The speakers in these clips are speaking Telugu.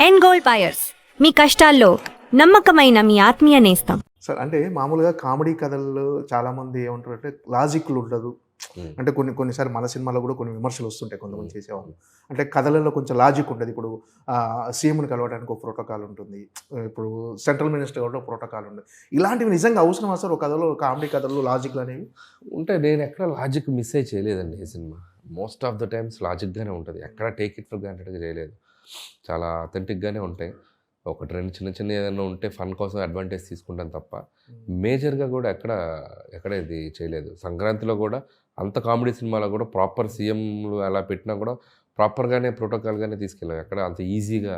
ఎండ్ గోల్డ్ బయర్స్ మీ కష్టాల్లో నమ్మకమైన మీ ఆత్మీయ నేస్తం. సార్ అంటే మామూలుగా కామెడీ కథల్లో చాలామంది ఏమంటారంటే లాజిక్లు ఉండదు. అంటే కొన్నిసార్లు మన సినిమాలో కూడా కొన్ని విమర్శలు వస్తుంటాయి కొంతమంది చేసేవాళ్ళు. అంటే కథలలో కొంచెం లాజిక్ ఉండదు. ఇప్పుడు సీఎంని కలవడానికి ఒక ప్రోటోకాల్ ఉంటుంది. ఇప్పుడు సెంట్రల్ మినిస్టర్ కూడా ఒక ప్రోటోకాల్ ఉంటుంది. ఇలాంటివి నిజంగా అవసరమా సార్ ఒక కథలో, కామెడీ కథల్లో లాజిక్లు అనేవి? ఉంటే నేను ఎక్కడ లాజిక్ మిస్ అయ్యి చేయలేదండి ఈ సినిమా. మోస్ట్ ఆఫ్ ద టైమ్స్ లాజిక్గానే ఉంటుంది. ఎక్కడ టేక్ ఇట్ ఫర్ గ్రాంటెడ్గా చేయలేదు. చాలా అథెంటిక్గానే ఉంటాయి. ఒకటి రెండు చిన్న చిన్న ఏదైనా ఉంటే ఫన్ కోసం అడ్వాంటేజ్ తీసుకుంటాను తప్ప మేజర్గా కూడా ఎక్కడ ఇది చేయలేదు. సంక్రాంతిలో కూడా అంత కామెడీ సినిమాలో కూడా ప్రాపర్ సీఎంలు అలా పెట్టినా కూడా ప్రాపర్గానే ప్రోటోకాల్గానే తీసుకెళ్ళాం. ఎక్కడ అంత ఈజీగా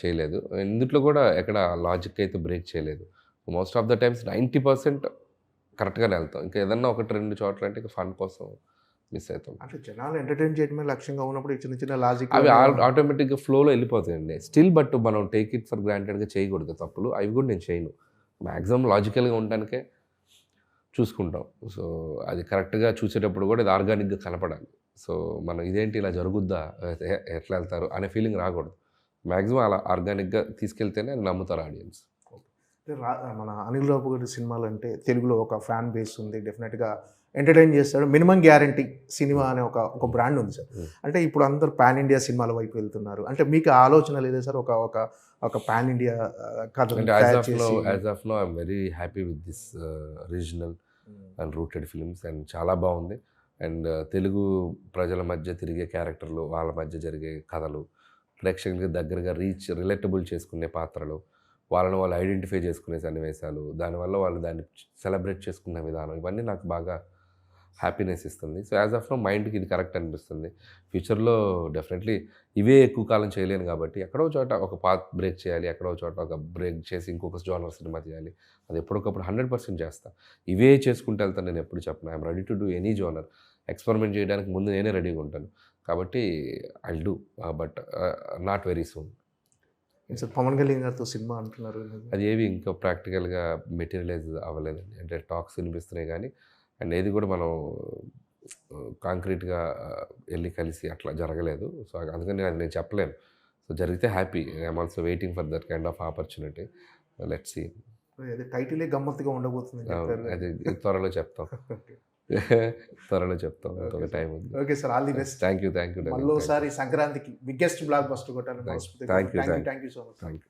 చేయలేదు. ఇందుట్లో కూడా ఎక్కడ లాజిక్ అయితే బ్రేక్ చేయలేదు. మోస్ట్ ఆఫ్ ద టైమ్స్ 90% కరెక్ట్గానే వెళ్తాం. ఇంకా ఏదన్నా ఒకటి రెండు చోట్ల అంటే ఇంకా ఫన్ కోసం మిస్ అవుతాం. అంటే జనాలు ఎంటర్టైన్ చేయడమే లక్ష్యంగా ఉన్నప్పుడు ఈ చిన్న చిన్న లాజిక్ అవి ఆటోమేటిక్గా ఫ్లోలో వెళ్ళిపోతాయండి. స్టిల్ బట్ మనం టేక్ ఇట్ ఫర్ గ్రాంటెడ్గా చేయకూడదు తప్పులు. అవి కూడా నేను చేయను. మ్యాక్సిమం లాజికల్గా ఉండడానికే చూసుకుంటాం. సో అది కరెక్ట్గా చూసేటప్పుడు కూడా ఇది ఆర్గానిక్గా కనపడాలి. సో మనం ఇదేంటి ఇలా జరుగుద్దా, ఎట్లా వెళ్తారు అనే ఫీలింగ్ రాకూడదు. మ్యాక్సిమం అలా ఆర్గానిక్గా తీసుకెళ్తేనే అది నమ్ముతారు ఆడియన్స్. మన అనిల్ రావు గారి సినిమాలు అంటే తెలుగులో ఒక ఫ్యాన్ బేస్ ఉంది. డెఫినెట్గా ఎంటర్టైన్ చేస్తాడు. మినిమం గ్యారంటీ సినిమా అనే ఒక బ్రాండ్ ఉంది సార్. అంటే ఇప్పుడు అందరు పాన్ ఇండియా సినిమాల వైపు వెళ్తున్నారు. అంటే మీకు ఆలోచన లేదా సార్ ఒక పాన్ ఇండియా కథ? అంటే as of now I'm very happy with this regional and rooted films and చాలా బాగుంది. అండ్ తెలుగు ప్రజల మధ్య తిరిగే క్యారెక్టర్లు, వాళ్ళ మధ్య జరిగే కథలు, ప్రేక్షకులకి దగ్గరగా రిలేటబుల్ చేసుకునే పాత్రలు, వాళ్ళని వాళ్ళు ఐడెంటిఫై చేసుకునే సన్నివేశాలు, దానివల్ల వాళ్ళు దాన్ని సెలబ్రేట్ చేసుకునే విధానం, ఇవన్నీ నాకు బాగా హ్యాపీనెస్ ఇస్తుంది. సో యాజ్ ఆఫ్ నో మైండ్కి ఇది కరెక్ట్ అనిపిస్తుంది. ఫ్యూచర్లో డెఫినెట్లీ ఇవే ఎక్కువ కాలం చేయలేను కాబట్టి ఎక్కడో చోట ఒక పాత్ బ్రేక్ చేయాలి, ఎక్కడో చోట ఒక బ్రేక్ చేసి ఇంకొక జోనర్ సినిమా చేయాలి. అది ఎప్పటికప్పుడు 100% చేస్తాను. ఇవే చేసుకుంటూ వెళ్తాను. నేను ఎప్పుడు చెప్పను I'm ready to do any genre. Experiment చేయడానికి ముందు నేనే రెడీగా ఉంటాను. కాబట్టి I do but not very soon. Sir Pawan Kalyan గారితో సినిమా అంటున్నారు, అది ఏవి ఇంకా ప్రాక్టికల్గా మెటీరియలైజ్ అవ్వలేదండి. అంటే టాక్స్ వినిపిస్తున్నాయి కానీ అండ్ ఏది కూడా మనం కాంక్రీట్గా వెళ్ళి కలిసి అట్లా జరగలేదు. సో అందుకని అది నేను చెప్పలేను. సో జరిగితే happy. I'm also waiting for that kind of opportunity. Let's see. టైటిలే గమ్మత్తుగా ఉండబోతుంది. అది త్వరలో చెప్తాం. త్వరలో చెప్తాం. టైం ఉంది. Okay sir, all the best. Thank you. మళ్ళీసారి సంక్రాంతికి బిగ్గెస్ట్ బ్లాక్ బస్టర్ కొట్టాలి. Thank you so much. Thank you.